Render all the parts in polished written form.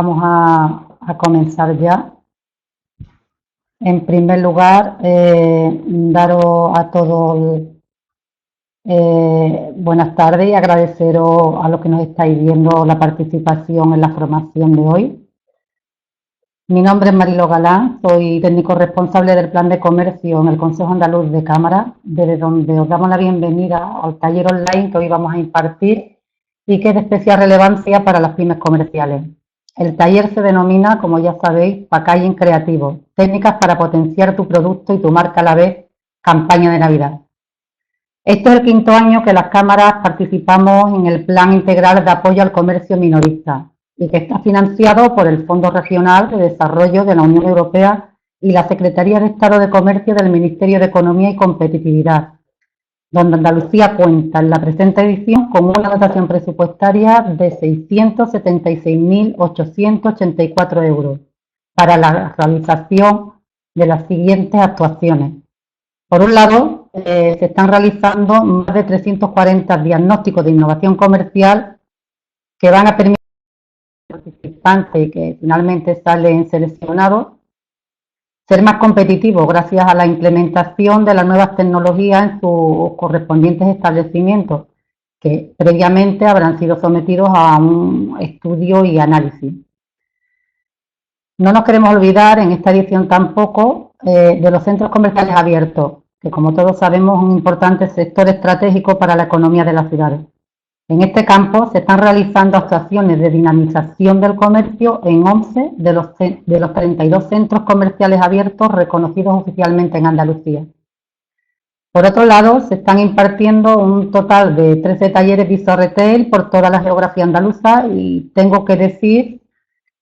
Vamos a comenzar ya. En primer lugar, daros a todos buenas tardes y agradeceros a los que nos estáis viendo la participación en la formación de hoy. Mi nombre es Marilo Galán, soy técnico responsable del Plan de Comercio en el Consejo Andaluz de Cámara, desde donde os damos la bienvenida al taller online que hoy vamos a impartir y que es de especial relevancia para las pymes comerciales. El taller se denomina, como ya sabéis, Packaging Creativo, técnicas para potenciar tu producto y tu marca a la vez, campaña de Navidad. Este es el quinto año que las cámaras participamos en el Plan Integral de Apoyo al Comercio Minorista y que está financiado por el Fondo Regional de Desarrollo de la Unión Europea y la Secretaría de Estado de Comercio del Ministerio de Economía y Competitividad, donde Andalucía cuenta en la presente edición con una dotación presupuestaria de 676.884 euros para la realización de las siguientes actuaciones. Por un lado, se están realizando más de 340 diagnósticos de innovación comercial que van a permitir a los participantes que finalmente salen seleccionados ser más competitivos gracias a la implementación de las nuevas tecnologías en sus correspondientes establecimientos, que previamente habrán sido sometidos a un estudio y análisis. No nos queremos olvidar en esta edición tampoco de los centros comerciales abiertos, que como todos sabemos es un importante sector estratégico para la economía de las ciudades. En este campo se están realizando actuaciones de dinamización del comercio en 11 de los 32 centros comerciales abiertos reconocidos oficialmente en Andalucía. Por otro lado, se están impartiendo un total de 13 talleres Viso Retail por toda la geografía andaluza y tengo que decir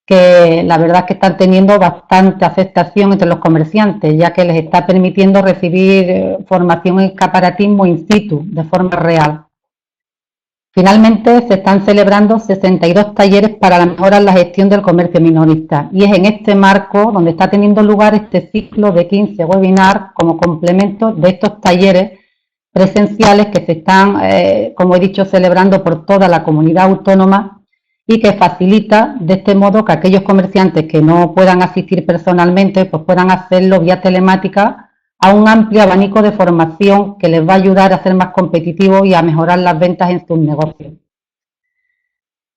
que la verdad es que están teniendo bastante aceptación entre los comerciantes, ya que les está permitiendo recibir formación en escaparatismo in situ, de forma real. Finalmente, se están celebrando 62 talleres para la mejora en la gestión del comercio minorista y es en este marco donde está teniendo lugar este ciclo de 15 webinars como complemento de estos talleres presenciales que se están, como he dicho, celebrando por toda la comunidad autónoma y que facilita de este modo que aquellos comerciantes que no puedan asistir personalmente pues puedan hacerlo vía telemática a un amplio abanico de formación que les va a ayudar a ser más competitivos y a mejorar las ventas en sus negocios.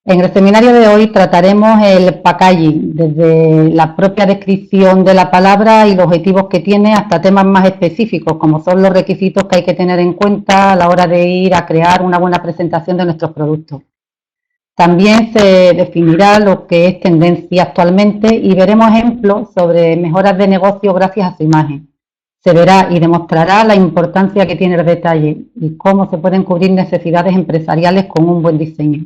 En el seminario de hoy trataremos el packaging, desde la propia descripción de la palabra y los objetivos que tiene hasta temas más específicos, como son los requisitos que hay que tener en cuenta a la hora de ir a crear una buena presentación de nuestros productos. También se definirá lo que es tendencia actualmente y veremos ejemplos sobre mejoras de negocio gracias a su imagen. Se verá y demostrará la importancia que tiene el detalle y cómo se pueden cubrir necesidades empresariales con un buen diseño.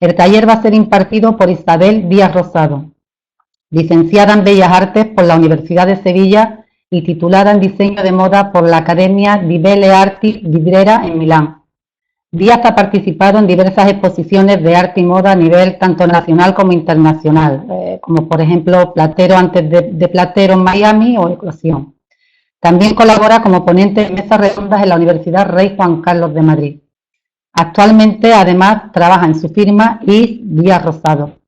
El taller va a ser impartido por Isabel Díaz Rosado, licenciada en Bellas Artes por la Universidad de Sevilla y titulada en Diseño de Moda por la Academia di Belle Arti di Brera en Milán. Díaz ha participado en diversas exposiciones de arte y moda a nivel tanto nacional como internacional, como por ejemplo Platero antes de Platero en Miami o Eclosión. También colabora como ponente en mesas redondas en la Universidad Rey Juan Carlos de Madrid. Actualmente, además, trabaja en su firma Is Díaz Rosado.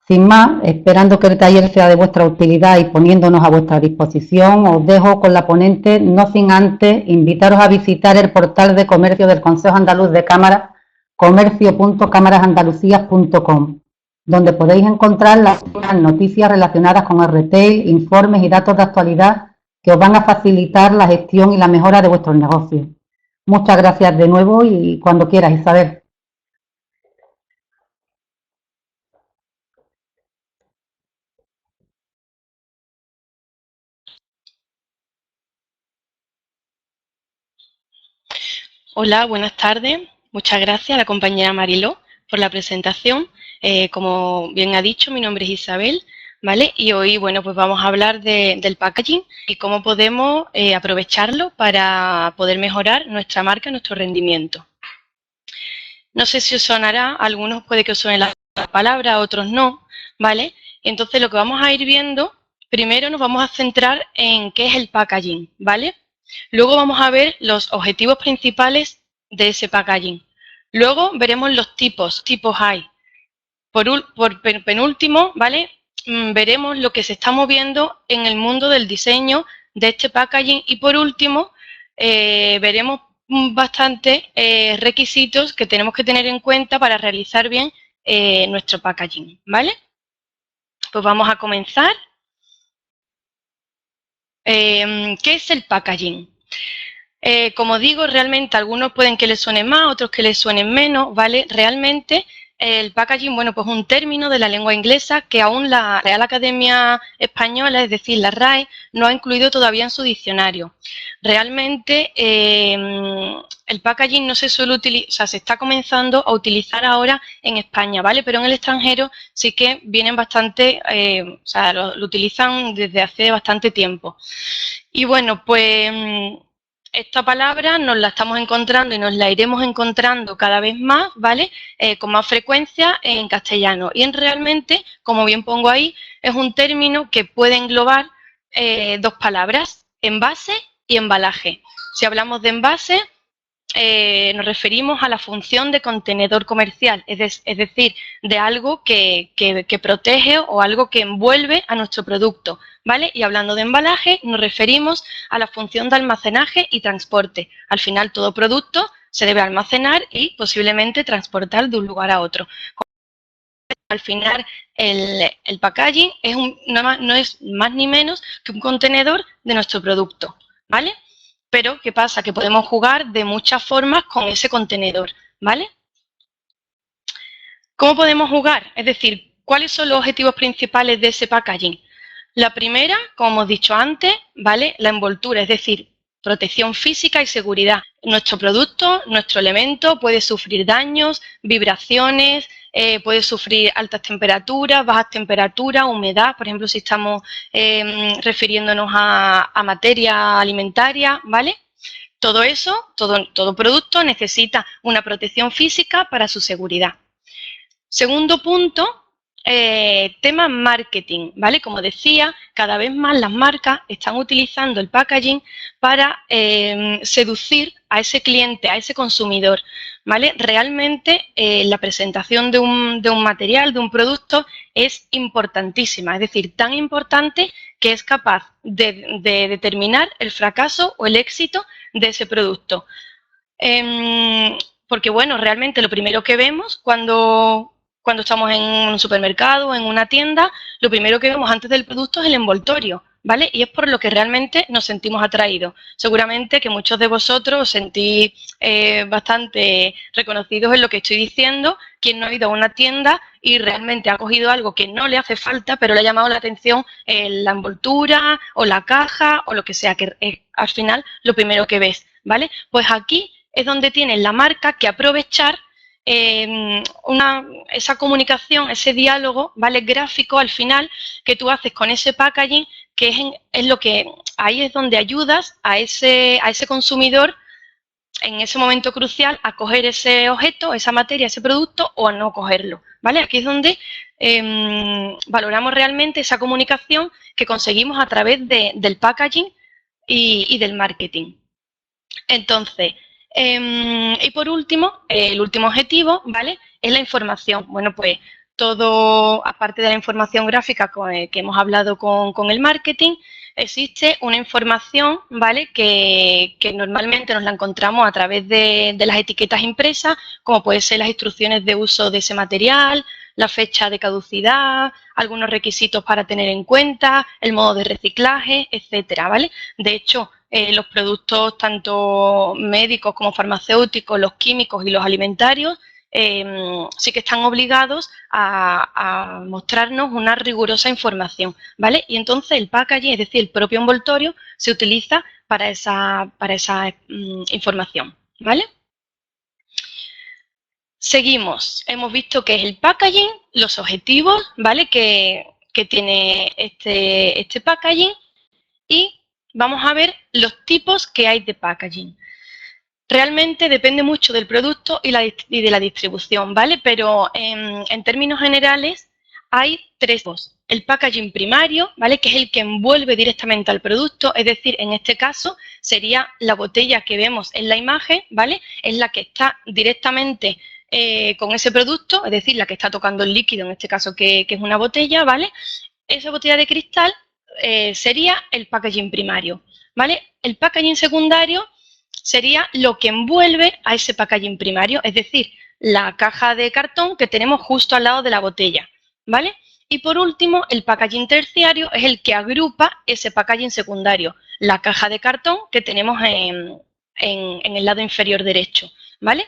Sin más, esperando que el taller sea de vuestra utilidad y poniéndonos a vuestra disposición, os dejo con la ponente, no sin antes invitaros a visitar el portal de comercio del Consejo Andaluz de Cámara, comercio.cámarasandalucías.com, donde podéis encontrar las noticias relacionadas con el retail, informes y datos de actualidad que os van a facilitar la gestión y la mejora de vuestros negocios. Muchas gracias de nuevo y cuando quieras, Isabel. Hola, buenas tardes. Muchas gracias a la compañera Mariló por la presentación. Como bien ha dicho, mi nombre es Isabel, ¿vale? Y hoy, bueno, pues vamos a hablar del packaging y cómo podemos aprovecharlo para poder mejorar nuestra marca, nuestro rendimiento. No sé si os sonará, a algunos puede que os suene la palabra, a otros no, ¿vale? Entonces lo que vamos a ir viendo, primero nos vamos a centrar en qué es el packaging, ¿vale? Luego vamos a ver los objetivos principales de ese packaging. Luego veremos los tipos hay. penúltimo, ¿vale? Veremos lo que se está moviendo en el mundo del diseño de este packaging y por último veremos bastantes requisitos que tenemos que tener en cuenta para realizar bien nuestro packaging, ¿vale? Pues vamos a comenzar. ¿Qué es el packaging? Como digo, realmente algunos pueden que les suene más, otros que les suenen menos, ¿vale? Realmente el packaging, bueno, pues es un término de la lengua inglesa que aún la Real Academia Española, es decir, la RAE, no ha incluido todavía en su diccionario. Realmente el packaging no se suele utilizar, o sea, se está comenzando a utilizar ahora en España, ¿vale? Pero en el extranjero sí que vienen bastante, o sea, lo utilizan desde hace bastante tiempo. Y bueno, pues esta palabra nos la estamos encontrando y nos la iremos encontrando cada vez más, ¿vale? Con más frecuencia en castellano. Y realmente, como bien pongo ahí, es un término que puede englobar dos palabras, envase y embalaje. Si hablamos de envase, nos referimos a la función de contenedor comercial, es decir, de algo que protege o algo que envuelve a nuestro producto, ¿vale? Y hablando de embalaje, nos referimos a la función de almacenaje y transporte. Al final, todo producto se debe almacenar y posiblemente transportar de un lugar a otro. Al final, el packaging no es más ni menos que un contenedor de nuestro producto, ¿vale? Pero, ¿qué pasa? Que podemos jugar de muchas formas con ese contenedor, ¿vale? ¿Cómo podemos jugar? Es decir, ¿cuáles son los objetivos principales de ese packaging? La primera, como hemos dicho antes, ¿vale? La envoltura, es decir, protección física y seguridad. Nuestro producto, nuestro elemento puede sufrir daños, vibraciones, puede sufrir altas temperaturas, bajas temperaturas, humedad, por ejemplo, si estamos refiriéndonos a materia alimentaria, ¿vale? Todo eso, todo producto necesita una protección física para su seguridad. Segundo punto, tema marketing, ¿vale? Como decía, cada vez más las marcas están utilizando el packaging para seducir a ese cliente, a ese consumidor, ¿vale? Realmente la presentación de un material, de un producto, es importantísima, es decir, tan importante que es capaz de determinar el fracaso o el éxito de ese producto. Porque, bueno, realmente lo primero que vemos cuando estamos en un supermercado o en una tienda, lo primero que vemos antes del producto es el envoltorio, ¿vale? Y es por lo que realmente nos sentimos atraídos. Seguramente que muchos de vosotros os sentís bastante reconocidos en lo que estoy diciendo. Quien no ha ido a una tienda y realmente ha cogido algo que no le hace falta, pero le ha llamado la atención la envoltura o la caja o lo que sea, que es al final lo primero que ves, ¿vale? Pues aquí es donde tiene la marca que aprovechar esa comunicación, ese diálogo, ¿vale? Gráfico al final que tú haces con ese packaging, que es lo que ahí es donde ayudas a ese consumidor en ese momento crucial a coger ese objeto, esa materia, ese producto o a no cogerlo, ¿vale? Aquí es donde valoramos realmente esa comunicación que conseguimos a través del packaging y del marketing. Entonces, y por último, el último objetivo, ¿vale? Es la información. Bueno, pues todo, aparte de la información gráfica que hemos hablado con el marketing, existe una información, ¿vale? Que normalmente nos la encontramos a través de las etiquetas impresas, como pueden ser las instrucciones de uso de ese material, la fecha de caducidad, algunos requisitos para tener en cuenta, el modo de reciclaje, etcétera, ¿vale? De hecho, los productos tanto médicos como farmacéuticos, los químicos y los alimentarios, sí que están obligados a mostrarnos una rigurosa información, ¿vale? Y entonces el packaging, es decir, el propio envoltorio, se utiliza para esa información, ¿vale? Seguimos. Hemos visto qué es el packaging, los objetivos, ¿vale? Que tiene este packaging y vamos a ver los tipos que hay de packaging. Realmente depende mucho del producto y de la distribución, ¿vale? Pero en términos generales hay tres tipos. El packaging primario, ¿vale? Que es el que envuelve directamente al producto, es decir, en este caso sería la botella que vemos en la imagen, ¿vale? Es la que está directamente con ese producto, es decir, la que está tocando el líquido, en este caso que es una botella, ¿vale? Esa botella de cristal sería el packaging primario, ¿vale? El packaging secundario sería lo que envuelve a ese packaging primario, es decir, la caja de cartón que tenemos justo al lado de la botella, ¿vale? Y por último, el packaging terciario es el que agrupa ese packaging secundario, la caja de cartón que tenemos en el lado inferior derecho, ¿vale?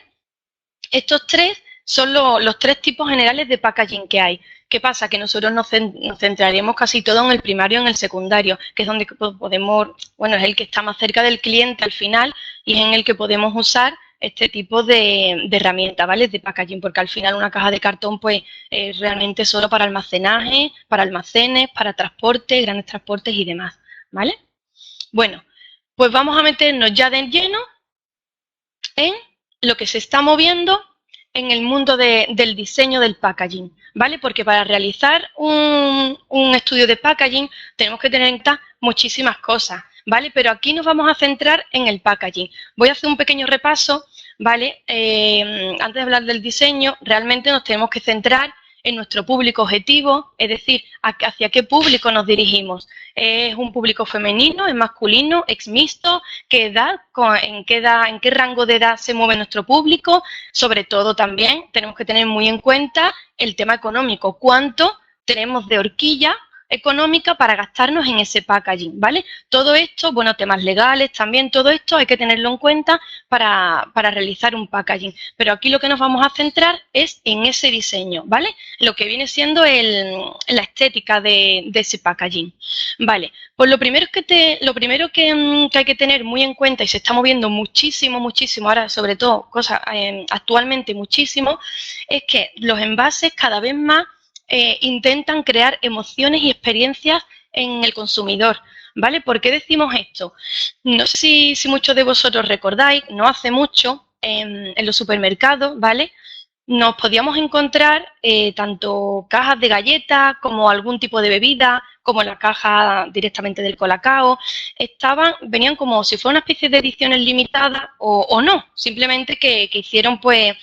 Estos tres son los tres tipos generales de packaging que hay. ¿Qué pasa? Que nosotros nos centraríamos casi todo en el primario y en el secundario, que es donde podemos, bueno, es el que está más cerca del cliente al final y es en el que podemos usar este tipo de herramienta, ¿vale? De packaging, porque al final una caja de cartón pues es realmente solo para almacenaje, para almacenes, para transporte, grandes transportes y demás, ¿vale? Bueno, pues vamos a meternos ya de lleno en lo que se está moviendo en el mundo del diseño del packaging, ¿vale? Porque para realizar un estudio de packaging tenemos que tener en cuenta muchísimas cosas, ¿vale? Pero aquí nos vamos a centrar en el packaging. Voy a hacer un pequeño repaso, ¿vale? Antes de hablar del diseño, realmente nos tenemos que centrar en nuestro público objetivo, es decir, hacia qué público nos dirigimos. ¿Es un público femenino, es masculino, es mixto? ¿Qué edad? ¿En qué rango de edad se mueve nuestro público? Sobre todo también tenemos que tener muy en cuenta el tema económico. ¿Cuánto tenemos de horquilla económica para gastarnos en ese packaging, ¿vale? Todo esto, bueno, temas legales también, todo esto hay que tenerlo en cuenta para realizar un packaging. Pero aquí lo que nos vamos a centrar es en ese diseño, ¿vale? Lo que viene siendo la estética de ese packaging, ¿vale? Pues lo primero que hay que tener muy en cuenta, y se está moviendo muchísimo, ahora sobre todo actualmente muchísimo, es que los envases cada vez más intentan crear emociones y experiencias en el consumidor, ¿vale? ¿Por qué decimos esto? No sé si muchos de vosotros recordáis, no hace mucho en los supermercados, ¿vale? Nos podíamos encontrar tanto cajas de galletas como algún tipo de bebida, como la caja directamente del Colacao, venían como si fuera una especie de ediciones limitadas o no, simplemente que hicieron pues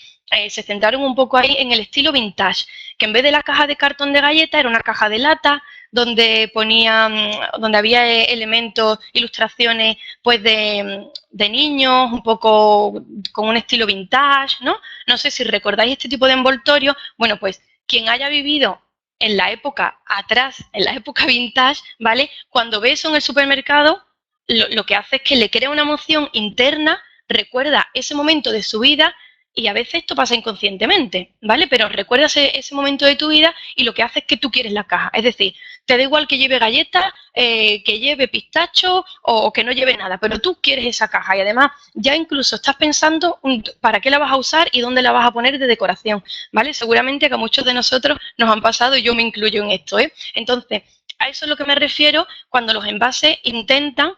se centraron un poco ahí en el estilo vintage, que en vez de la caja de cartón de galleta era una caja de lata donde donde había elementos, ilustraciones pues de niños, un poco con un estilo vintage, ¿no? No sé si recordáis este tipo de envoltorio. Bueno, pues quien haya vivido en la época atrás, en la época vintage, ¿vale? Cuando ve eso en el supermercado, lo que hace es que le crea una emoción interna, recuerda ese momento de su vida. Y a veces esto pasa inconscientemente, ¿vale? Pero recuerdas ese momento de tu vida y lo que hace es que tú quieres la caja. Es decir, te da igual que lleve galletas, que lleve pistacho o que no lleve nada, pero tú quieres esa caja y además ya incluso estás pensando para qué la vas a usar y dónde la vas a poner de decoración, ¿vale? Seguramente que a muchos de nosotros nos han pasado y yo me incluyo en esto, ¿eh? Entonces, a eso es lo que me refiero cuando los envases intentan,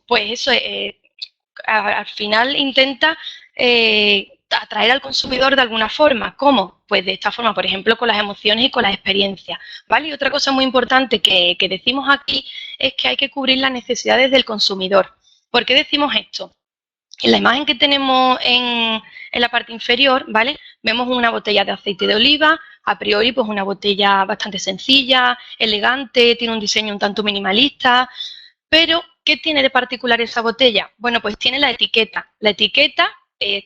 pues eso, al final intenta atraer al consumidor de alguna forma. ¿Cómo? Pues de esta forma, por ejemplo, con las emociones y con las experiencias, ¿vale? Y otra cosa muy importante que decimos aquí es que hay que cubrir las necesidades del consumidor. ¿Por qué decimos esto? En la imagen que tenemos en la parte inferior, ¿vale? Vemos una botella de aceite de oliva, a priori pues una botella bastante sencilla, elegante, tiene un diseño un tanto minimalista, pero ¿qué tiene de particular esa botella? Bueno, pues tiene la etiqueta. La etiqueta es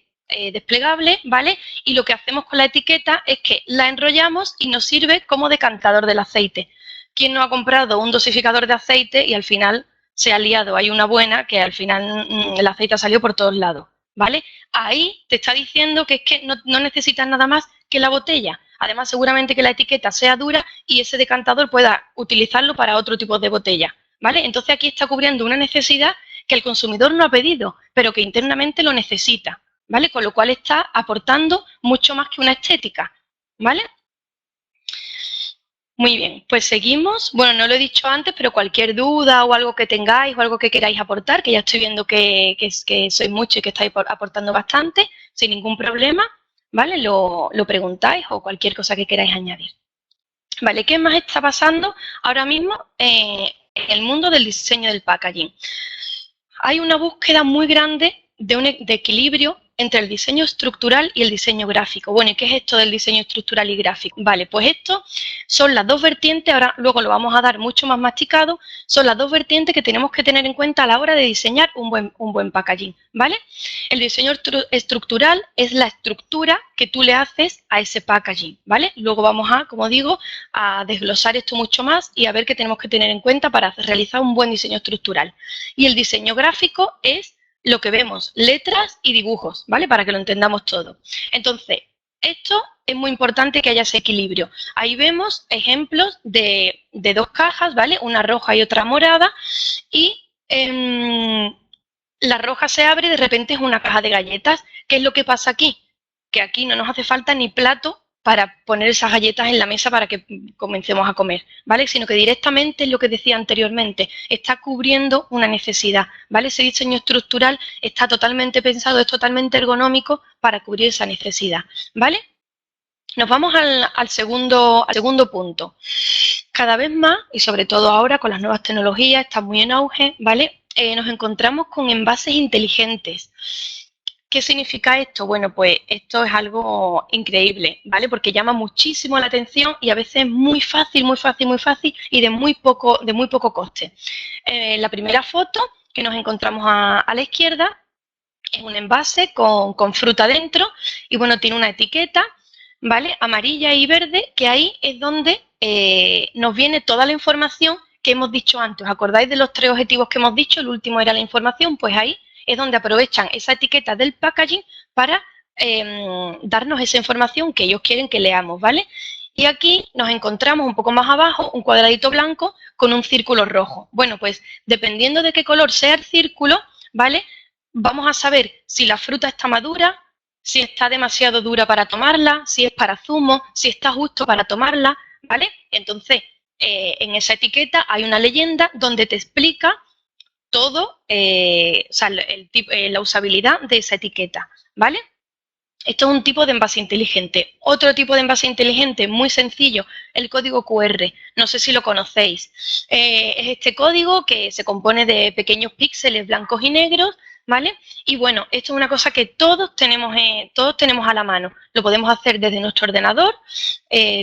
desplegable, ¿vale? Y lo que hacemos con la etiqueta es que la enrollamos y nos sirve como decantador del aceite. ¿Quién no ha comprado un dosificador de aceite y al final se ha liado? Hay una buena que al final el aceite ha salido por todos lados, ¿vale? Ahí te está diciendo que es que no necesitas nada más que la botella. Además, seguramente que la etiqueta sea dura y ese decantador pueda utilizarlo para otro tipo de botella, ¿vale? Entonces aquí está cubriendo una necesidad que el consumidor no ha pedido, pero que internamente lo necesita, ¿vale? Con lo cual está aportando mucho más que una estética, ¿vale? Muy bien, pues seguimos. Bueno, no lo he dicho antes, pero cualquier duda o algo que tengáis o algo que queráis aportar, que ya estoy viendo que sois muchos y que estáis aportando bastante, sin ningún problema, ¿vale? Lo preguntáis o cualquier cosa que queráis añadir. Vale, ¿qué más está pasando ahora mismo en el mundo del diseño del packaging? Hay una búsqueda muy grande de equilibrio entre el diseño estructural y el diseño gráfico. Bueno, ¿y qué es esto del diseño estructural y gráfico? Vale, pues esto son las dos vertientes, ahora luego lo vamos a dar mucho más masticado, son las dos vertientes que tenemos que tener en cuenta a la hora de diseñar un buen packaging, ¿vale? El diseño estructural es la estructura que tú le haces a ese packaging, ¿vale? Luego vamos a, como digo, a desglosar esto mucho más y a ver qué tenemos que tener en cuenta para realizar un buen diseño estructural. Y el diseño gráfico es lo que vemos, letras y dibujos, ¿vale? Para que lo entendamos todo. Entonces, esto es muy importante que haya ese equilibrio. Ahí vemos ejemplos de dos cajas, ¿vale? Una roja y otra morada y la roja se abre y de repente es una caja de galletas. ¿Qué es lo que pasa aquí? Que aquí no nos hace falta ni plato para poner esas galletas en la mesa para que comencemos a comer, ¿vale? Sino que directamente es lo que decía anteriormente, está cubriendo una necesidad, ¿vale? Ese diseño estructural está totalmente pensado, es totalmente ergonómico para cubrir esa necesidad, ¿vale? Nos vamos al segundo punto. Cada vez más, y sobre todo ahora con las nuevas tecnologías, está muy en auge, ¿vale? Nos encontramos con envases inteligentes. ¿Qué significa esto? Bueno, pues esto es algo increíble, ¿vale? Porque llama muchísimo la atención y a veces es muy fácil y de muy poco coste. La primera foto que nos encontramos a la izquierda es un envase con fruta dentro y, bueno, tiene una etiqueta, ¿vale? Amarilla y verde, que ahí es donde nos viene toda la información que hemos dicho antes. ¿Os acordáis de los 3 objetivos que hemos dicho? El último era la información, pues ahí es donde aprovechan esa etiqueta del packaging para darnos esa información que ellos quieren que leamos, ¿vale? Y aquí nos encontramos un poco más abajo un cuadradito blanco con un círculo rojo. Bueno, pues dependiendo de qué color sea el círculo, ¿vale? Vamos a saber si la fruta está madura, si está demasiado dura para tomarla, si es para zumo, si está justo para tomarla, ¿vale? Entonces, en esa etiqueta hay una leyenda donde te explica todo, o sea, la usabilidad de esa etiqueta, ¿vale? Esto es un tipo de envase inteligente. Otro tipo de envase inteligente muy sencillo, el código QR. No sé si lo conocéis. Es este código que se compone de pequeños píxeles blancos y negros, ¿vale? Y bueno, esto es una cosa que todos tenemos a la mano. Lo podemos hacer desde nuestro ordenador.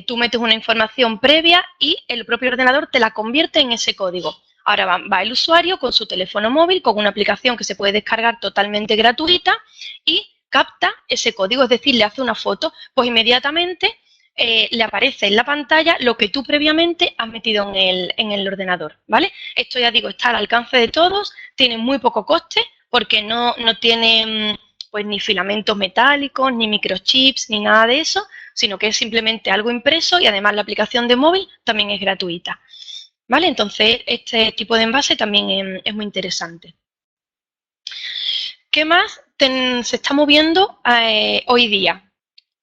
Tú metes una información previa y el propio ordenador te la convierte en ese código. Ahora va el usuario con su teléfono móvil, con una aplicación que se puede descargar totalmente gratuita y capta ese código, es decir, le hace una foto, pues inmediatamente le aparece en la pantalla lo que tú previamente has metido en el ordenador, ¿vale? Esto, ya digo, está al alcance de todos, tiene muy poco coste porque no tiene pues ni filamentos metálicos, ni microchips, ni nada de eso, sino que es simplemente algo impreso y además la aplicación de móvil también es gratuita, ¿vale? Entonces, este tipo de envase también es muy interesante. ¿Qué más se está moviendo hoy día?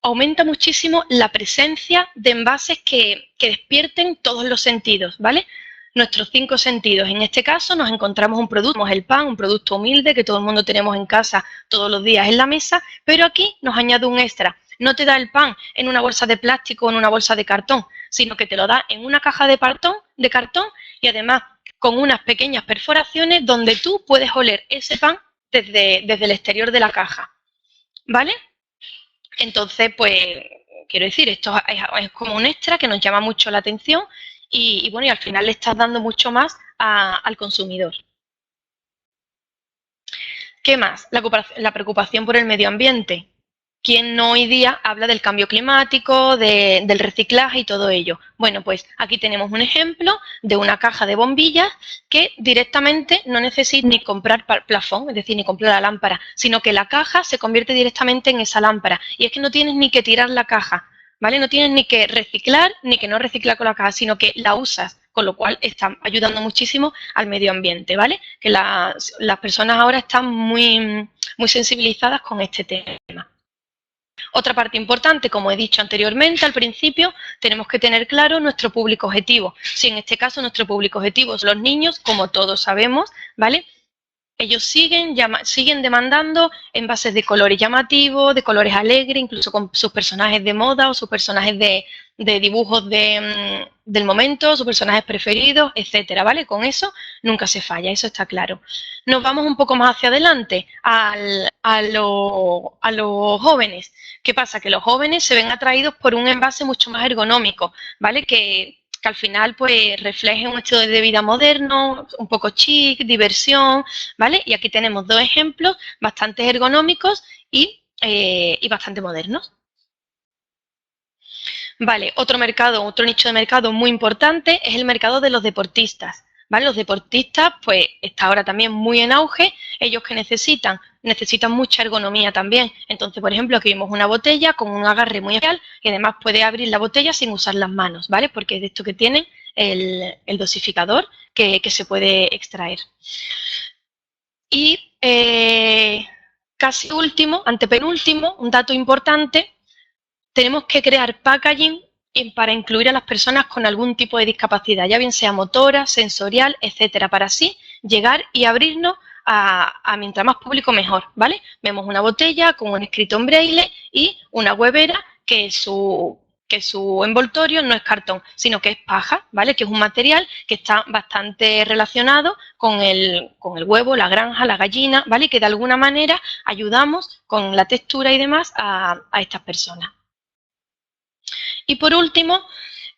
Aumenta muchísimo la presencia de envases que despierten todos los sentidos, ¿vale? Nuestros 5 sentidos. En este caso nos encontramos un producto, el pan, un producto humilde que todo el mundo tenemos en casa todos los días en la mesa, pero aquí nos añade un extra. No te da el pan en una bolsa de plástico o en una bolsa de cartón, sino que te lo da en una caja de cartón y además con unas pequeñas perforaciones donde tú puedes oler ese pan desde el exterior de la caja, ¿vale? Entonces, pues, quiero decir, esto es como un extra que nos llama mucho la atención y bueno, y al final le estás dando mucho más al consumidor. ¿Qué más? La preocupación por el medio ambiente. ¿Quién no hoy día habla del cambio climático, del reciclaje y todo ello? Bueno, pues aquí tenemos un ejemplo de una caja de bombillas que directamente no necesita ni comprar plafón, es decir, ni comprar la lámpara, sino que la caja se convierte directamente en esa lámpara. Y es que no tienes ni que tirar la caja, ¿vale? No tienes ni que reciclar ni que no reciclar con la caja, sino que la usas, con lo cual está ayudando muchísimo al medio ambiente, ¿vale? Que las personas ahora están muy sensibilizadas con este tema. Otra parte importante, como he dicho anteriormente al principio, tenemos que tener claro nuestro público objetivo. Si en este caso nuestro público objetivo son los niños, como todos sabemos, ¿vale? Ellos siguen demandando envases de colores llamativos, de colores alegres, incluso con sus personajes de moda o sus personajes de dibujos de del momento, sus personajes preferidos, etcétera, ¿vale? Con eso nunca se falla, eso está claro. Nos vamos un poco más hacia adelante, a los jóvenes. ¿Qué pasa? Que los jóvenes se ven atraídos por un envase mucho más ergonómico, ¿vale? Que al final pues refleje un estilo de vida moderno, un poco chic, diversión, ¿vale? Y aquí tenemos dos ejemplos bastante ergonómicos y bastante modernos. Vale, otro mercado, otro nicho de mercado muy importante es el mercado de los deportistas. ¿Vale? Los deportistas, pues, está ahora también muy en auge. Ellos que necesitan mucha ergonomía también. Entonces, por ejemplo, aquí vimos una botella con un agarre muy especial y además puede abrir la botella sin usar las manos, ¿vale? Porque es de esto que tiene el dosificador que se puede extraer. Y casi último, antepenúltimo, un dato importante, tenemos que crear packaging para incluir a las personas con algún tipo de discapacidad, ya bien sea motora, sensorial, etcétera, para así llegar y abrirnos a mientras más público mejor, ¿vale? Vemos una botella con un escrito en braille y una huevera que su envoltorio no es cartón, sino que es paja, ¿vale? Que es un material que está bastante relacionado con el huevo, la granja, la gallina, ¿vale? Que de alguna manera ayudamos con la textura y demás a estas personas. Y por último,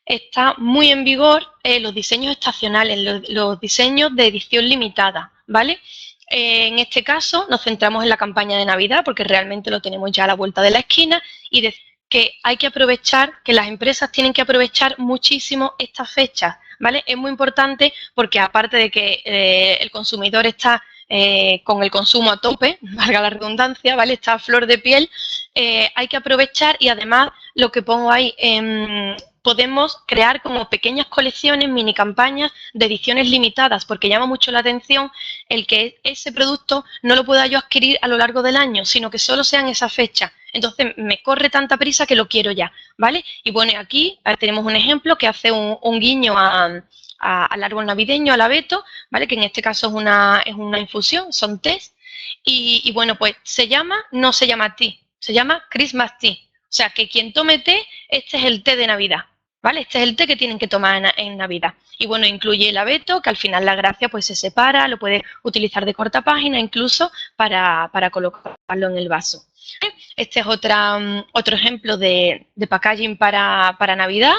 está muy en vigor los diseños estacionales, los diseños de edición limitada, ¿vale? En este caso nos centramos en la campaña de Navidad porque realmente lo tenemos ya a la vuelta de la esquina y que hay que aprovechar, que las empresas tienen que aprovechar muchísimo estas fechas, ¿vale? Es muy importante porque aparte de que el consumidor está con el consumo a tope, valga la redundancia, ¿vale? Está a flor de piel, hay que aprovechar y además lo que pongo ahí, podemos crear como pequeñas colecciones, mini campañas de ediciones limitadas, porque llama mucho la atención el que ese producto no lo pueda yo adquirir a lo largo del año, sino que solo sea en esa fecha. Entonces me corre tanta prisa que lo quiero ya, ¿vale? Y bueno, aquí tenemos un ejemplo que hace un guiño al árbol navideño, al abeto, ¿vale? Que en este caso es una infusión, son tés. Y bueno, pues no se llama tea, se llama Christmas Tea. O sea, que quien tome té, este es el té de Navidad, ¿vale? Este es el té que tienen que tomar en Navidad. Y bueno, incluye el abeto, que al final la gracia pues se separa, lo puedes utilizar de cortapágina incluso para colocarlo en el vaso. Este es otro ejemplo de packaging para Navidad,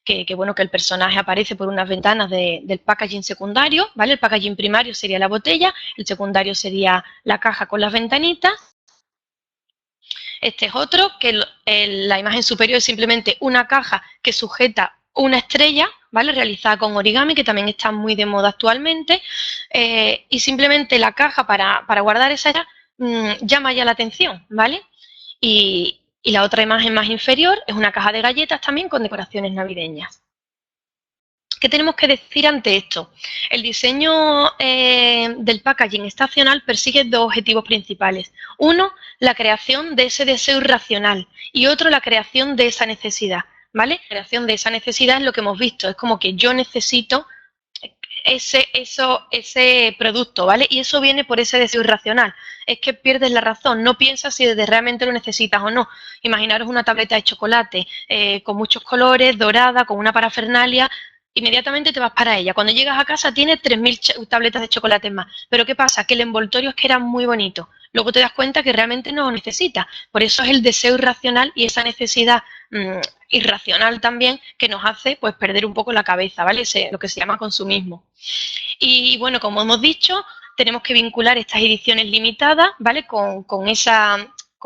que bueno, que el personaje aparece por unas ventanas del packaging secundario, ¿vale? El packaging primario sería la botella, el secundario sería la caja con las ventanitas. Este es otro, que la imagen superior es simplemente una caja que sujeta una estrella, ¿vale? Realizada con origami, que también está muy de moda actualmente, y simplemente la caja para guardar esa llama ya la atención, ¿vale? Y la otra imagen más inferior es una caja de galletas también con decoraciones navideñas. ¿Qué tenemos que decir ante esto? El diseño del packaging estacional persigue dos objetivos principales. Uno, la creación de ese deseo irracional y otro, la creación de esa necesidad, ¿vale? La creación de esa necesidad es lo que hemos visto, es como que yo necesito ese producto, ¿vale? Y eso viene por ese deseo irracional. Es que pierdes la razón, no piensas si realmente lo necesitas o no. Imaginaros una tableta de chocolate con muchos colores, dorada, con una parafernalia. Inmediatamente te vas para ella. Cuando llegas a casa tienes 3000 tabletas de chocolate más. Pero ¿qué pasa? Que el envoltorio es que era muy bonito. Luego te das cuenta que realmente no lo necesitas. Por eso es el deseo irracional y esa necesidad irracional también que nos hace pues perder un poco la cabeza, ¿vale? Lo que se llama consumismo. Y bueno, como hemos dicho, tenemos que vincular estas ediciones limitadas, ¿vale? Con esa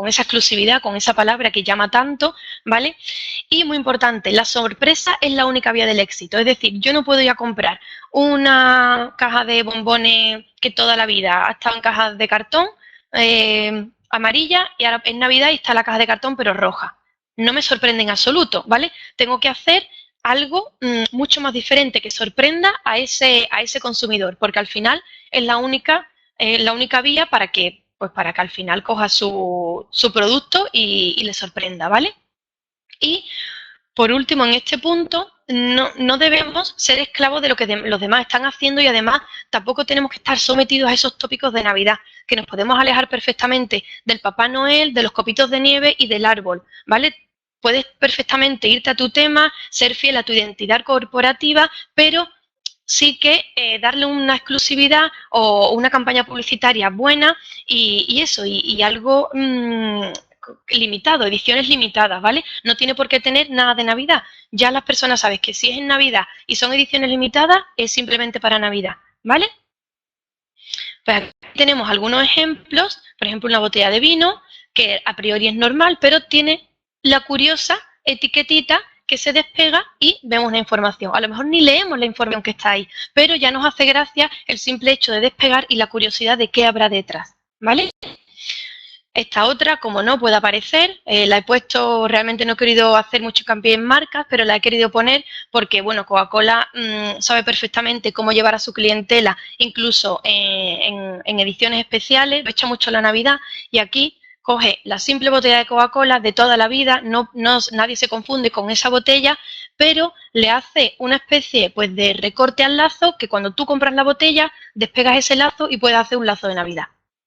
exclusividad, con esa palabra que llama tanto, ¿vale? Y muy importante, la sorpresa es la única vía del éxito. Es decir, yo no puedo ir a comprar una caja de bombones que toda la vida ha estado en cajas de cartón amarilla y ahora en Navidad está la caja de cartón pero roja. No me sorprende en absoluto, ¿vale? Tengo que hacer algo mucho más diferente que sorprenda a ese consumidor, porque al final es la única vía para que al final coja su producto y le sorprenda, ¿vale? Y por último, en este punto, no debemos ser esclavos de lo que los demás están haciendo y además tampoco tenemos que estar sometidos a esos tópicos de Navidad, que nos podemos alejar perfectamente del Papá Noel, de los copitos de nieve y del árbol, ¿vale? puedes perfectamente irte a tu tema, ser fiel a tu identidad corporativa, pero sí que darle una exclusividad o una campaña publicitaria buena y algo limitado, ediciones limitadas, ¿vale? No tiene por qué tener nada de Navidad. Ya las personas saben que si es en Navidad y son ediciones limitadas, es simplemente para Navidad, ¿vale? Pues aquí tenemos algunos ejemplos, por ejemplo, una botella de vino, que a priori es normal, pero tiene la curiosa etiquetita que se despega y vemos la información. A lo mejor ni leemos la información que está ahí, pero ya nos hace gracia el simple hecho de despegar y la curiosidad de qué habrá detrás, ¿vale? Esta otra, como no, puede aparecer, la he puesto, realmente no he querido hacer mucho hincapié en marcas, pero la he querido poner porque, bueno, Coca-Cola sabe perfectamente cómo llevar a su clientela, incluso en ediciones especiales, lo echa mucho la Navidad, y aquí coge la simple botella de Coca-Cola de toda la vida, nadie se confunde con esa botella, pero le hace una especie pues de recorte al lazo que cuando tú compras la botella, despegas ese lazo y puedes hacer un lazo de Navidad.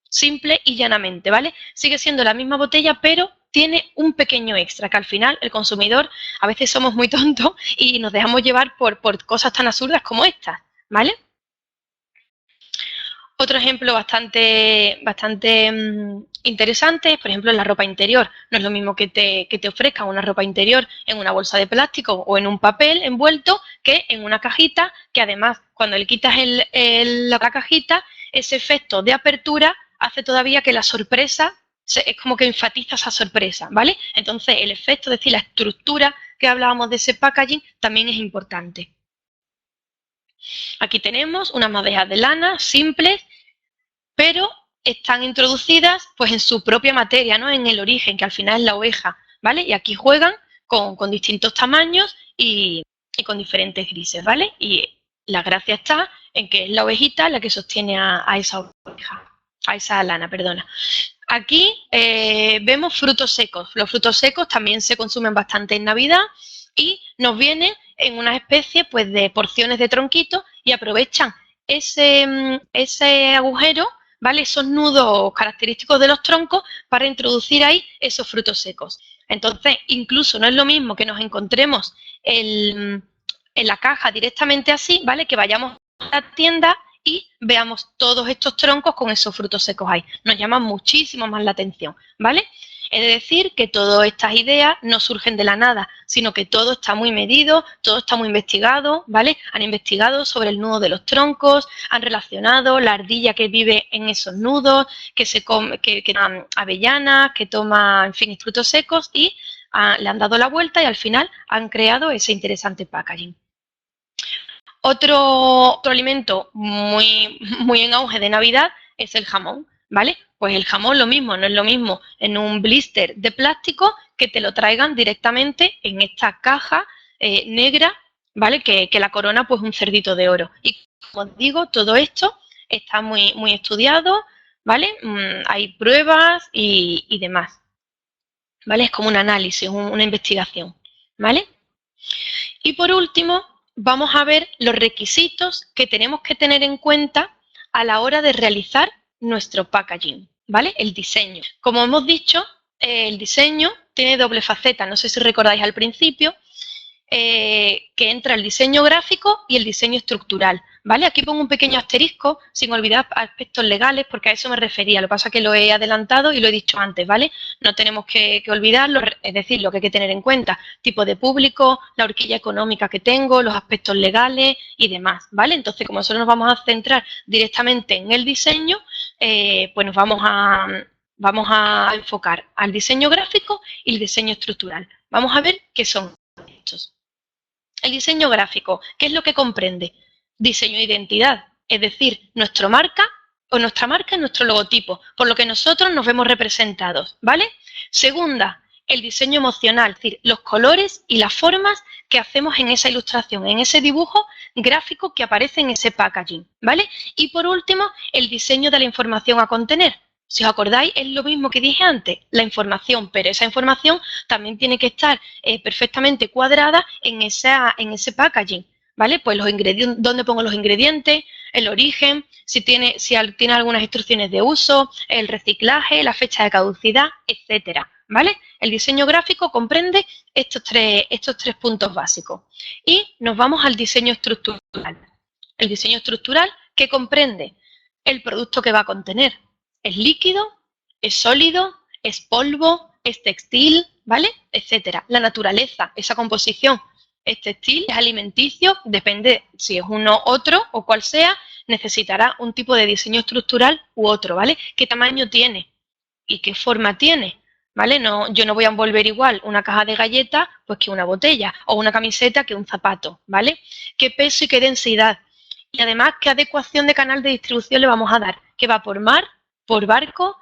Simple y llanamente, ¿vale? Sigue siendo la misma botella, pero tiene un pequeño extra, que al final el consumidor, a veces somos muy tontos y nos dejamos llevar por cosas tan absurdas como estas, ¿vale? Otro ejemplo bastante interesante es, por ejemplo, en la ropa interior. No es lo mismo que te ofrezcan una ropa interior en una bolsa de plástico o en un papel envuelto que en una cajita, que además cuando le quitas la cajita, ese efecto de apertura hace todavía que la sorpresa, es como que enfatiza esa sorpresa, ¿vale? Entonces el efecto, es decir, la estructura que hablábamos de ese packaging también es importante. Aquí tenemos unas madejas de lana simples, pero están introducidas pues en su propia materia, ¿no? En el origen, que al final es la oveja, ¿vale? Y aquí juegan con distintos tamaños y con diferentes grises, ¿vale? Y la gracia está en que es la ovejita la que sostiene a esa oveja, a esa lana, perdona. Aquí vemos frutos secos. Los frutos secos también se consumen bastante en Navidad y nos vienen en una especie pues de porciones de tronquitos y aprovechan ese agujero, ¿vale? Esos nudos característicos de los troncos para introducir ahí esos frutos secos. Entonces, incluso no es lo mismo que nos encontremos en la caja directamente así, ¿vale? Que vayamos a la tienda y veamos todos estos troncos con esos frutos secos ahí. Nos llama muchísimo más la atención, ¿vale? Es decir, que todas estas ideas no surgen de la nada, sino que todo está muy medido, todo está muy investigado, ¿vale? Han investigado sobre el nudo de los troncos, han relacionado la ardilla que vive en esos nudos, que toma avellanas, que toma, en fin, frutos secos y le han dado la vuelta y al final han creado ese interesante packaging. Otro alimento muy en auge de Navidad es el jamón, ¿vale? Pues el jamón lo mismo, no es lo mismo en un blister de plástico que te lo traigan directamente en esta caja negra, ¿vale? Que la corona pues un cerdito de oro. Y como digo, todo esto está muy estudiado, ¿vale? Hay pruebas y demás, ¿vale? Es como un análisis, una investigación, ¿vale? Y por último, vamos a ver los requisitos que tenemos que tener en cuenta a la hora de realizar nuestro packaging, ¿vale? El diseño. Como hemos dicho, el diseño tiene doble faceta, no sé si recordáis al principio, que entra el diseño gráfico y el diseño estructural, ¿vale? Aquí pongo un pequeño asterisco, sin olvidar aspectos legales, porque a eso me refería, lo que pasa es que lo he adelantado y lo he dicho antes, ¿vale? No tenemos que olvidarlo, es decir, lo que hay que tener en cuenta, tipo de público, la horquilla económica que tengo, los aspectos legales y demás, ¿vale? Entonces, como nosotros nos vamos a centrar directamente en el diseño, pues nos vamos a enfocar al diseño gráfico y el diseño estructural. Vamos a ver qué son estos. El diseño gráfico, ¿qué es lo que comprende? Diseño de identidad, es decir, nuestra marca es nuestro logotipo, por lo que nosotros nos vemos representados, ¿vale? Segunda, el diseño emocional, es decir, los colores y las formas que hacemos en esa ilustración, en ese dibujo gráfico que aparece en ese packaging, ¿vale? Y por último, el diseño de la información a contener. Si os acordáis, es lo mismo que dije antes, la información, pero esa información también tiene que estar perfectamente cuadrada en ese packaging, ¿vale? Pues los ingredientes, dónde pongo los ingredientes, el origen, si tiene algunas instrucciones de uso, el reciclaje, la fecha de caducidad, etcétera, ¿vale? El diseño gráfico comprende estos tres puntos básicos. Y nos vamos al diseño estructural. El diseño estructural, ¿qué comprende? El producto que va a contener. ¿Es líquido? ¿Es sólido? ¿Es polvo? ¿Es textil? ¿Vale? Etcétera. La naturaleza, esa composición. ¿Es textil? ¿Es alimenticio? Depende si es uno, otro o cual sea, necesitará un tipo de diseño estructural u otro, ¿vale? ¿Qué tamaño tiene? ¿Y qué forma tiene? ¿Vale? No, yo no voy a envolver igual una caja de galletas pues que una botella o una camiseta que un zapato, ¿vale? ¿Qué peso y qué densidad? Y además, ¿qué adecuación de canal de distribución le vamos a dar? ¿Que va por mar, por barco,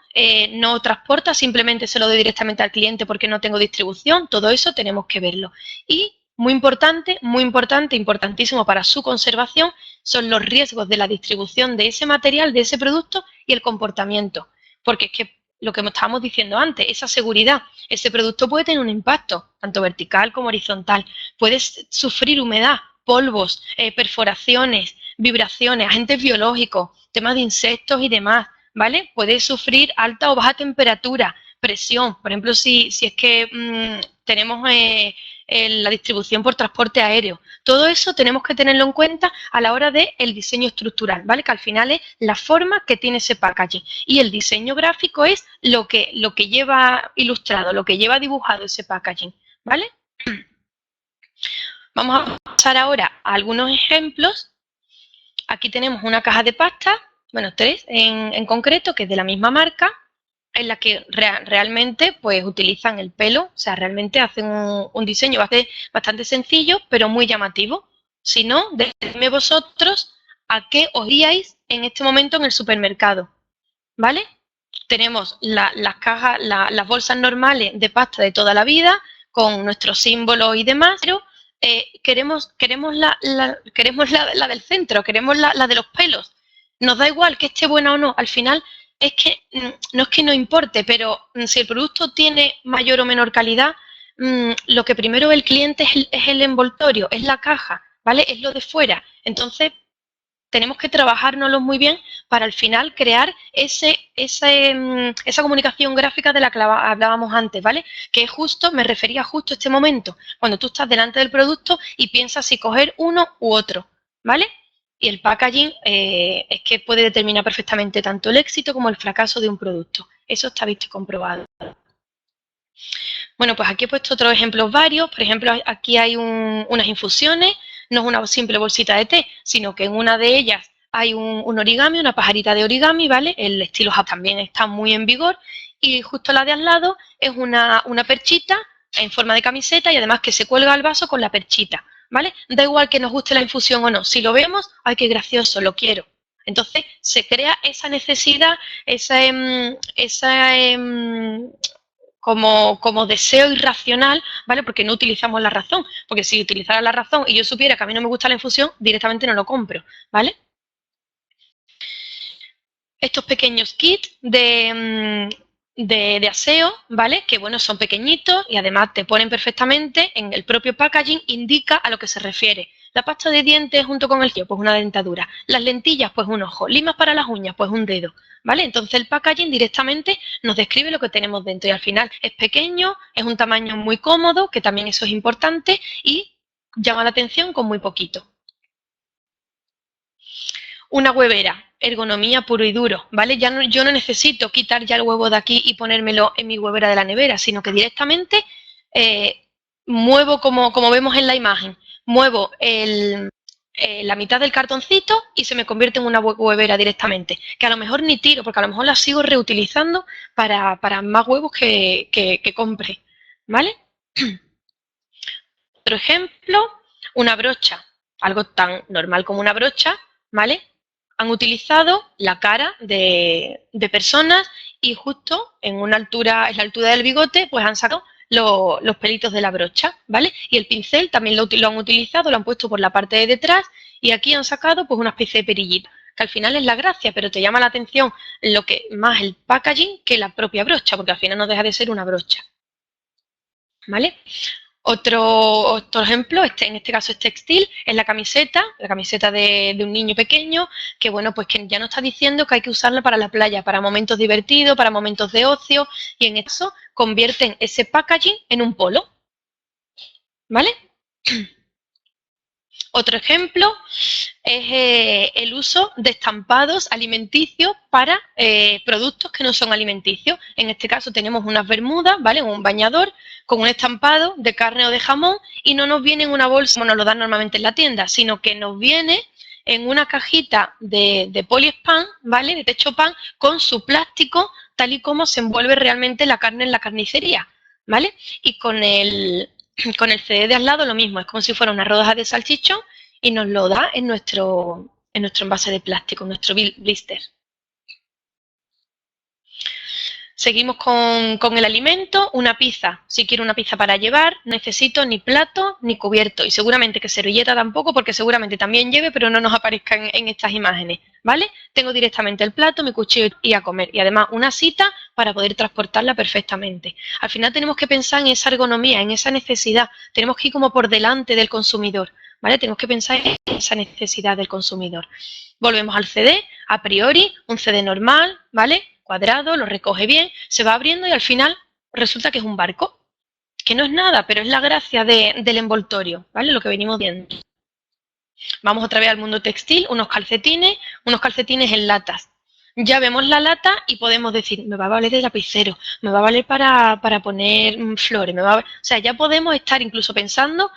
no transporta, simplemente se lo doy directamente al cliente porque no tengo distribución? Todo eso tenemos que verlo. Y muy importante, importantísimo para su conservación, son los riesgos de la distribución de ese material, de ese producto y el comportamiento. Porque es que lo que estábamos diciendo antes, esa seguridad, ese producto puede tener un impacto, tanto vertical como horizontal, puede sufrir humedad, polvos, perforaciones, vibraciones, agentes biológicos, temas de insectos y demás, ¿vale? Puede sufrir alta o baja temperatura, presión, por ejemplo, si es que tenemos la distribución por transporte aéreo. Todo eso tenemos que tenerlo en cuenta a la hora del diseño estructural, ¿vale? Que al final es la forma que tiene ese packaging. Y el diseño gráfico es lo que lleva ilustrado, lo que lleva dibujado ese packaging, ¿vale? Vamos a pasar ahora a algunos ejemplos. Aquí tenemos una caja de pasta, bueno, tres en concreto, que es de la misma marca, en la que realmente pues utilizan el pelo, o sea, realmente hacen un diseño bastante sencillo, pero muy llamativo. Si no, decidme vosotros a qué os iríais en este momento en el supermercado, ¿vale? Tenemos las cajas, las bolsas normales de pasta de toda la vida, con nuestros símbolos y demás, pero queremos la del centro, queremos la de los pelos. Nos da igual que esté buena o no, al final es que no es que no importe, pero si el producto tiene mayor o menor calidad, lo que primero ve el cliente es el envoltorio, es la caja, ¿vale? Es lo de fuera. Entonces, tenemos que trabajárnoslo muy bien para al final crear esa comunicación gráfica de la que hablábamos antes, ¿vale? Que es justo, me refería justo a este momento, cuando tú estás delante del producto y piensas si coger uno u otro, ¿vale? Y el packaging es que puede determinar perfectamente tanto el éxito como el fracaso de un producto. Eso está visto y comprobado. Bueno, pues aquí he puesto otros ejemplos varios. Por ejemplo, aquí hay unas infusiones. No es una simple bolsita de té, sino que en una de ellas hay un origami, una pajarita de origami, ¿vale? El estilo Hub también está muy en vigor. Y justo la de al lado es una perchita en forma de camiseta y además que se cuelga al vaso con la perchita, ¿vale? Da igual que nos guste la infusión o no. Si lo vemos, ¡ay, qué gracioso! Lo quiero. Entonces, se crea esa necesidad, como deseo irracional, ¿vale? Porque no utilizamos la razón. Porque si utilizara la razón y yo supiera que a mí no me gusta la infusión, directamente no lo compro, ¿vale? Estos pequeños kits de aseo, ¿vale? Que, bueno, son pequeñitos y además te ponen perfectamente en el propio packaging, indica a lo que se refiere. La pasta de dientes junto con el cepillo, pues una dentadura. Las lentillas, pues un ojo. Limas para las uñas, pues un dedo, ¿vale? Entonces el packaging directamente nos describe lo que tenemos dentro y al final es pequeño, es un tamaño muy cómodo, que también eso es importante y llama la atención con muy poquito. Una huevera, ergonomía puro y duro, ¿vale? Yo no necesito quitar ya el huevo de aquí y ponérmelo en mi huevera de la nevera, sino que directamente muevo como vemos en la imagen, muevo la mitad del cartoncito y se me convierte en una huevera directamente, que a lo mejor ni tiro, porque a lo mejor la sigo reutilizando para más huevos que compre, ¿vale? Otro ejemplo, una brocha, algo tan normal como una brocha, ¿vale? Han utilizado la cara de personas y justo en la altura del bigote, pues han sacado los pelitos de la brocha, ¿vale? Y el pincel también lo han utilizado, lo han puesto por la parte de detrás y aquí han sacado pues una especie de perillita, que al final es la gracia, pero te llama la atención lo que más el packaging que la propia brocha, porque al final no deja de ser una brocha, ¿vale? Otro ejemplo, en este caso es textil, es la camiseta de un niño pequeño, que bueno, pues que ya nos está diciendo que hay que usarla para la playa, para momentos divertidos, para momentos de ocio, y en eso convierten ese packaging en un polo, ¿vale? Otro ejemplo es el uso de estampados alimenticios para productos que no son alimenticios. En este caso tenemos unas bermudas, ¿vale? Un bañador con un estampado de carne o de jamón y no nos viene en una bolsa como nos lo dan normalmente en la tienda, sino que nos viene en una cajita de poliespan, ¿vale? De techo pan con su plástico tal y como se envuelve realmente la carne en la carnicería, ¿vale? Y con el CD de al lado lo mismo, es como si fuera una rodaja de salchichón y nos lo da en nuestro envase de plástico, en nuestro blister. Seguimos con el alimento, una pizza. Si quiero una pizza para llevar, no necesito ni plato ni cubierto. Y seguramente que servilleta tampoco, porque seguramente también lleve, pero no nos aparezca en estas imágenes, ¿vale? Tengo directamente el plato, mi cuchillo y a comer. Y además una cita para poder transportarla perfectamente. Al final tenemos que pensar en esa ergonomía, en esa necesidad. Tenemos que ir como por delante del consumidor, ¿vale? Tenemos que pensar en esa necesidad del consumidor. Volvemos al CD, a priori, un CD normal, ¿vale? Cuadrado, lo recoge bien, se va abriendo y al final resulta que es un barco, que no es nada, pero es la gracia del envoltorio, ¿vale? Lo que venimos viendo. Vamos otra vez al mundo textil, unos calcetines en latas. Ya vemos la lata y podemos decir, me va a valer de lapicero, me va a valer para poner flores, o sea, ya podemos estar incluso pensando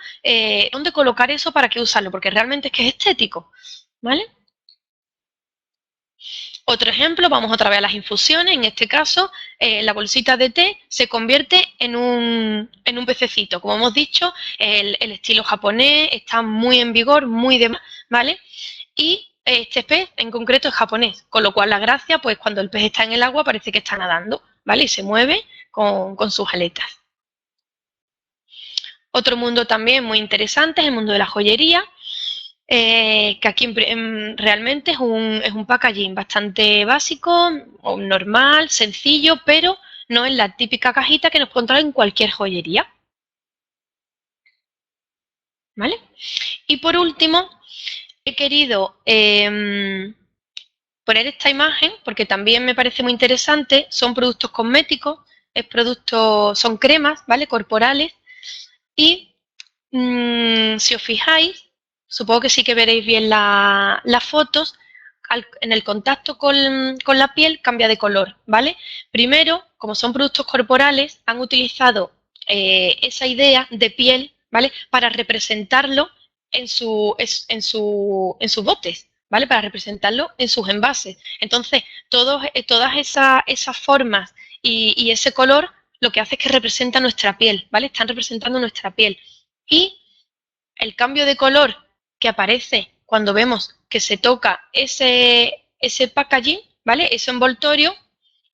dónde colocar eso, para qué usarlo, porque realmente es que es estético, ¿vale? Otro ejemplo, vamos otra vez a las infusiones. En este caso, la bolsita de té se convierte en un pececito. Como hemos dicho, el estilo japonés está muy en vigor, muy de más, ¿vale? Y este pez en concreto es japonés, con lo cual la gracia, pues cuando el pez está en el agua parece que está nadando, ¿vale? Y se mueve con sus aletas. Otro mundo también muy interesante es el mundo de la joyería. Que aquí realmente es un packaging bastante básico, o normal, sencillo, pero no es la típica cajita que nos encontramos en cualquier joyería, ¿vale? Y por último, he querido poner esta imagen porque también me parece muy interesante. Son productos cosméticos, son cremas, ¿vale? Corporales. Y si os fijáis, supongo que sí que veréis bien las fotos, en el contacto con la piel cambia de color, ¿vale? Primero, como son productos corporales, han utilizado esa idea de piel, ¿vale? Para representarlo en sus botes, ¿vale? Para representarlo en sus envases. Entonces, todas esas formas y ese color lo que hace es que representa nuestra piel, ¿vale? Están representando nuestra piel. Y el cambio de color que aparece cuando vemos que se toca ese packaging, ¿vale? Ese envoltorio,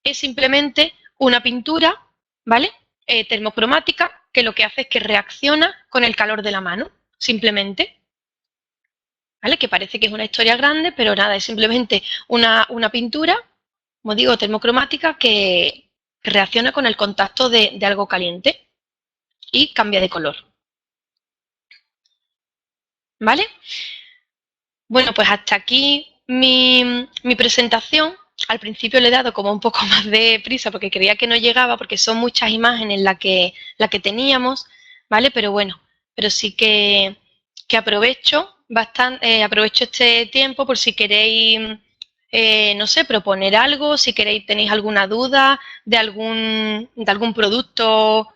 es simplemente una pintura, ¿vale? Termocromática, que lo que hace es que reacciona con el calor de la mano, simplemente, ¿vale? Que parece que es una historia grande, pero nada, es simplemente una pintura, como digo, termocromática, que reacciona con el contacto de algo caliente y cambia de color, ¿vale? Bueno, pues hasta aquí mi presentación. Al principio le he dado como un poco más de prisa porque creía que no llegaba, porque son muchas imágenes la que teníamos, ¿vale? Pero bueno, pero sí que aprovecho aprovecho este tiempo por si queréis, no sé, proponer algo, si tenéis alguna duda de algún producto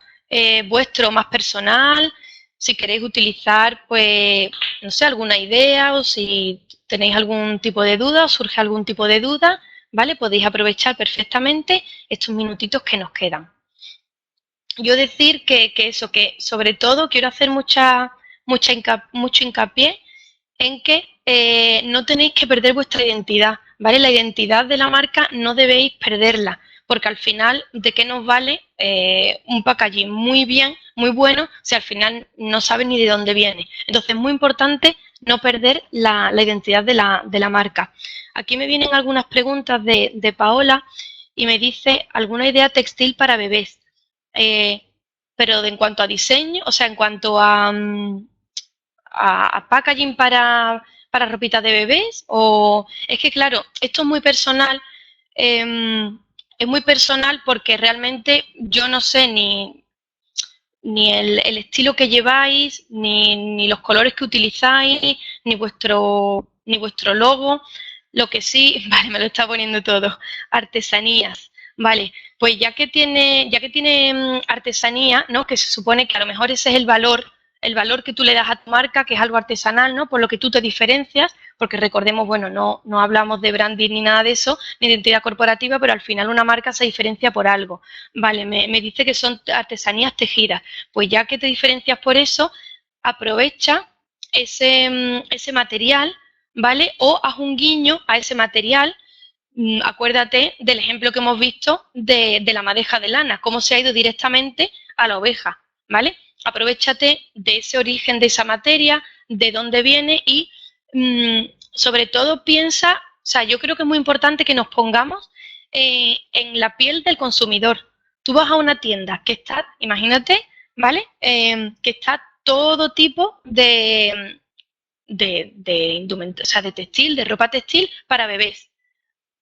vuestro más personal, si queréis utilizar, pues, no sé, alguna idea, o si tenéis algún tipo de duda, o surge algún tipo de duda, ¿vale? Podéis aprovechar perfectamente estos minutitos que nos quedan. Yo decir que sobre todo quiero hacer mucho hincapié en que no tenéis que perder vuestra identidad, ¿vale? La identidad de la marca no debéis perderla, porque al final, ¿de qué nos vale un packaging muy bueno, si al final no sabes ni de dónde viene? Entonces es muy importante no perder la identidad de la marca. Aquí me vienen algunas preguntas de Paola y me dice, ¿alguna idea textil para bebés? pero en cuanto a diseño, o sea, en cuanto a packaging para ropitas de bebés, o es que claro, esto es muy personal porque realmente yo no sé ni el estilo que lleváis, ni los colores que utilizáis, ni vuestro logo. Lo que sí, vale, me lo está poniendo todo, artesanías. Vale, pues ya que tiene artesanía, ¿no? Que se supone que a lo mejor ese es el valor que tú le das a tu marca, que es algo artesanal, ¿no? Por lo que tú te diferencias, porque recordemos, bueno, no hablamos de branding ni nada de eso, ni de identidad corporativa, pero al final una marca se diferencia por algo. Vale, me dice que son artesanías tejidas. Pues ya que te diferencias por eso, aprovecha ese material, ¿vale? O haz un guiño a ese material. Acuérdate del ejemplo que hemos visto de la madeja de lana, cómo se ha ido directamente a la oveja, ¿vale? Aprovéchate de ese origen de esa materia, de dónde viene y sobre todo piensa, o sea, yo creo que es muy importante que nos pongamos en la piel del consumidor. Tú vas a una tienda que está, imagínate, ¿vale? Que está todo tipo o sea, de textil, de ropa textil para bebés.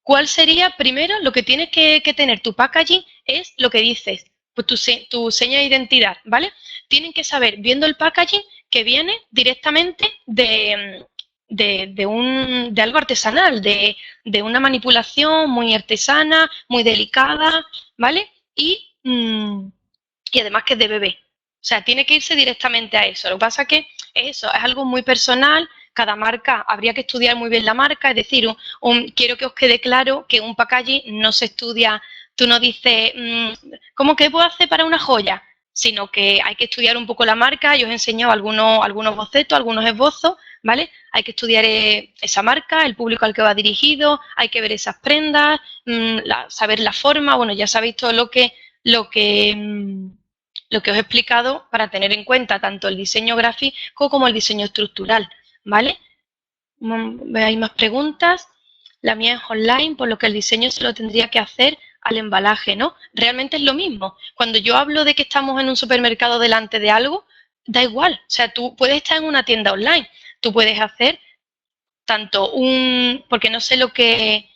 ¿Cuál sería primero lo que tienes que tener tu packaging? Es lo que dices, pues tu seña de identidad, ¿vale? Tienen que saber, viendo el packaging, que viene directamente de algo artesanal, de una manipulación muy artesana, muy delicada, ¿vale? Y además que es de bebé. O sea, tiene que irse directamente a eso. Lo que pasa es que eso es algo muy personal. Cada marca, habría que estudiar muy bien la marca, es decir, quiero que os quede claro que un packaging no se estudia, tú no dices, ¿cómo que puedo hacer para una joya? Sino que hay que estudiar un poco la marca, yo os he enseñado algunos bocetos, algunos esbozos, ¿vale? Hay que estudiar esa marca, el público al que va dirigido, hay que ver esas prendas, saber la forma, bueno, ya sabéis todo lo que, lo que os he explicado para tener en cuenta tanto el diseño gráfico como el diseño estructural, ¿vale? Hay más preguntas. La mía es online, por lo que el diseño se lo tendría que hacer al embalaje, ¿no? Realmente es lo mismo. Cuando yo hablo de que estamos en un supermercado delante de algo, da igual. O sea, tú puedes estar en una tienda online. Tú puedes hacer tanto porque no sé lo que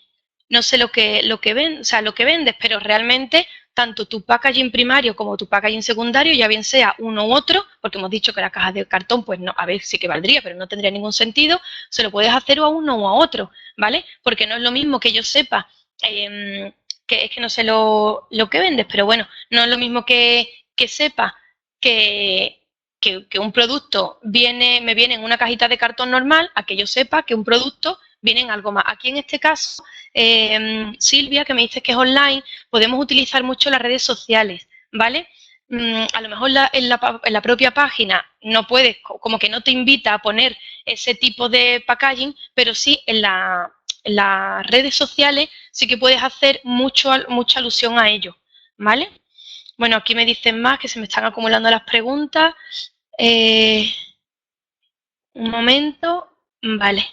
ven, o sea, lo que vendes, pero realmente tanto tu packaging primario como tu packaging secundario, ya bien sea uno u otro, porque hemos dicho que la caja de cartón, pues no, a ver, sí que valdría, pero no tendría ningún sentido, se lo puedes hacer o a uno o a otro, ¿vale? Porque no es lo mismo que yo sepa, que es que no sé lo que vendes, pero bueno, no es lo mismo que sepa que, que un producto me viene en una cajita de cartón normal, a que yo sepa que un producto viene en algo más. Aquí en este caso, Silvia, que me dices que es online, podemos utilizar mucho las redes sociales, ¿vale? A lo mejor en la propia página no puedes, como que no te invita a poner ese tipo de packaging, pero sí en las redes sociales sí que puedes hacer mucha alusión a ello, ¿vale? Bueno, aquí me dicen más que se me están acumulando las preguntas. Un momento, vale.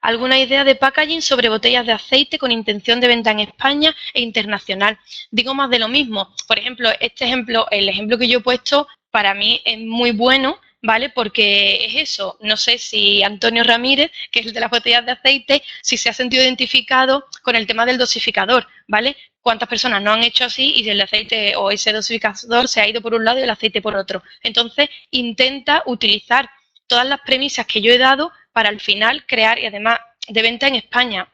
¿Alguna idea de packaging sobre botellas de aceite con intención de venta en España e internacional? Digo más de lo mismo. Por ejemplo, el ejemplo que yo he puesto, para mí es muy bueno, ¿vale? Porque es eso. No sé si Antonio Ramírez, que es el de las botellas de aceite, si se ha sentido identificado con el tema del dosificador, ¿vale? ¿Cuántas personas no han hecho así y el aceite o ese dosificador se ha ido por un lado y el aceite por otro? Entonces, intenta utilizar todas las premisas que yo he dado para al final crear, y además de venta en España,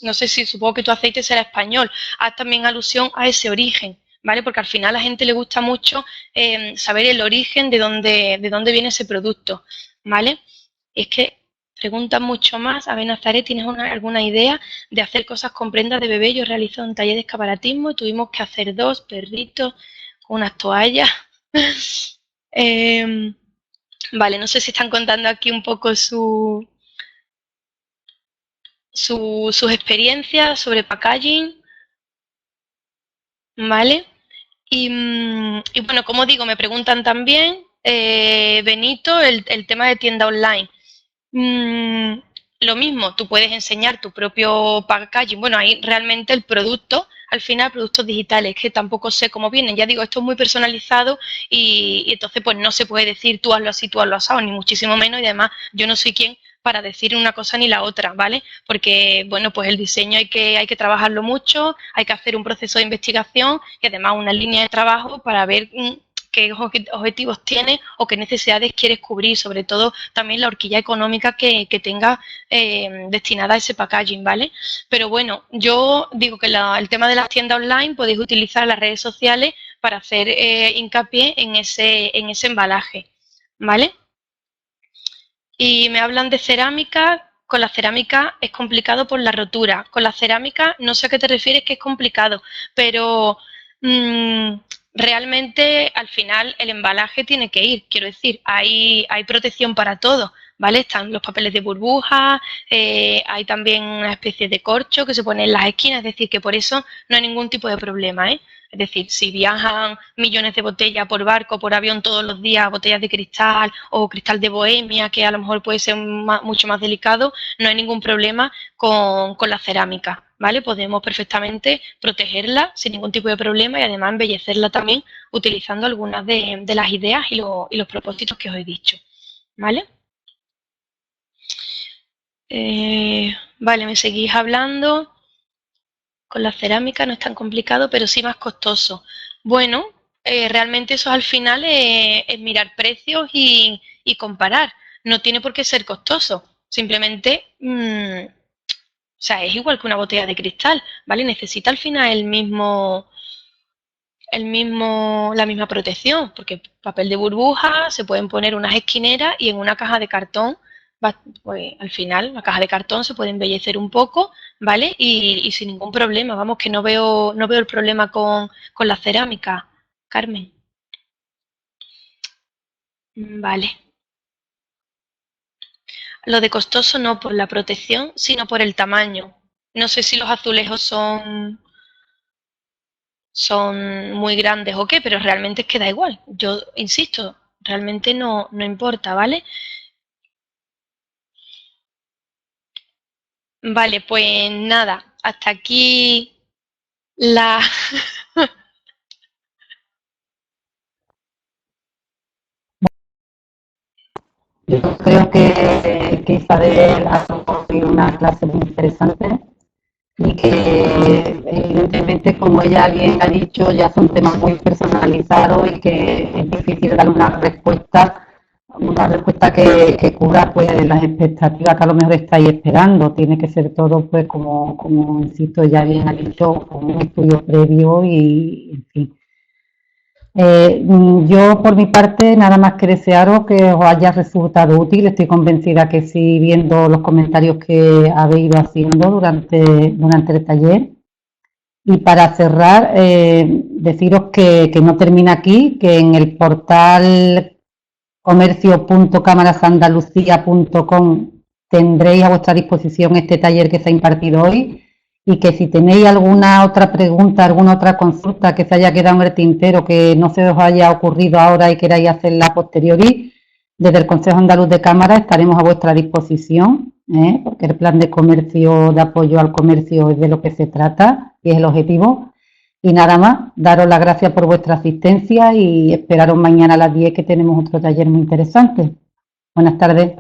no sé si supongo que tu aceite será español, haz también alusión a ese origen, ¿vale? Porque al final a la gente le gusta mucho saber el origen de dónde viene ese producto, ¿vale? Y es que preguntan mucho más. A ver, Nazaret, ¿tienes alguna idea de hacer cosas con prendas de bebé? Yo realizo un taller de escaparatismo y tuvimos que hacer 2 perritos con unas toallas. Vale, no sé si están contando aquí un poco sus experiencias sobre packaging, ¿vale? Y bueno, como digo, me preguntan también, Benito, el tema de tienda online. Lo mismo, tú puedes enseñar tu propio packaging. Bueno, ahí realmente el producto, al final productos digitales que tampoco sé cómo vienen. Ya digo, esto es muy personalizado y entonces pues no se puede decir tú hazlo así, tú hazlo asado, ni muchísimo menos, y además yo no soy quien para decir una cosa ni la otra, ¿vale? Porque, bueno, pues el diseño hay que trabajarlo mucho, hay que hacer un proceso de investigación y además una línea de trabajo para ver qué objetivos tienes o qué necesidades quieres cubrir, sobre todo también la horquilla económica que tenga destinada a ese packaging, ¿vale? Pero bueno, yo digo que el tema de las tiendas online podéis utilizar las redes sociales para hacer hincapié en ese embalaje, ¿vale? Y me hablan de cerámica. Con la cerámica es complicado por la rotura. Con la cerámica no sé a qué te refieres que es complicado, pero realmente al final el embalaje tiene que ir. Quiero decir, hay protección para todo, ¿vale? Están los papeles de burbuja, hay también una especie de corcho que se pone en las esquinas, es decir, que por eso no hay ningún tipo de problema, ¿eh? Es decir, si viajan millones de botellas por barco, por avión todos los días, botellas de cristal o cristal de Bohemia, que a lo mejor puede ser mucho más delicado, no hay ningún problema con la cerámica, ¿vale? Podemos perfectamente protegerla sin ningún tipo de problema y además embellecerla también utilizando algunas de las ideas y los propósitos que os he dicho, ¿vale? Vale, me seguís hablando. Con la cerámica no es tan complicado, pero sí más costoso. Bueno, realmente eso al final es mirar precios y comparar. No tiene por qué ser costoso. Simplemente, o sea, es igual que una botella de cristal, ¿vale? Necesita al final la misma protección, porque papel de burbuja, se pueden poner unas esquineras y en una caja de cartón, pues al final la caja de cartón se puede embellecer un poco, ¿vale? Y sin ningún problema, vamos, que no veo el problema con la cerámica, Carmen. Vale. Lo de costoso no por la protección, sino por el tamaño. No sé si los azulejos son muy grandes o qué, pero realmente es que da igual. Yo insisto, realmente no importa, ¿vale? Vale, pues nada, hasta aquí la... Yo creo que Isabel ha compartido una clase muy interesante y que evidentemente, como ella bien ha dicho, ya son temas muy personalizados y que es difícil dar una respuesta que cubra pues las expectativas que a lo mejor estáis esperando. Tiene que ser todo, pues como insisto, ya bien ha dicho, con un estudio previo y en fin. Yo por mi parte nada más que desearos que os haya resultado útil. Estoy convencida que sí, viendo los comentarios que habéis ido haciendo durante el taller. Y para cerrar, deciros que no termina aquí, que en el portal comercio.camarasandalucía.com tendréis a vuestra disposición este taller que se ha impartido hoy y que si tenéis alguna otra pregunta, alguna otra consulta que se haya quedado en el tintero, que no se os haya ocurrido ahora y queráis hacerla a posteriori, desde el Consejo Andaluz de Cámara estaremos a vuestra disposición, porque el plan de comercio, de apoyo al comercio es de lo que se trata y es el objetivo. Y nada más, daros las gracias por vuestra asistencia y esperaros mañana a las 10 que tenemos otro taller muy interesante. Buenas tardes.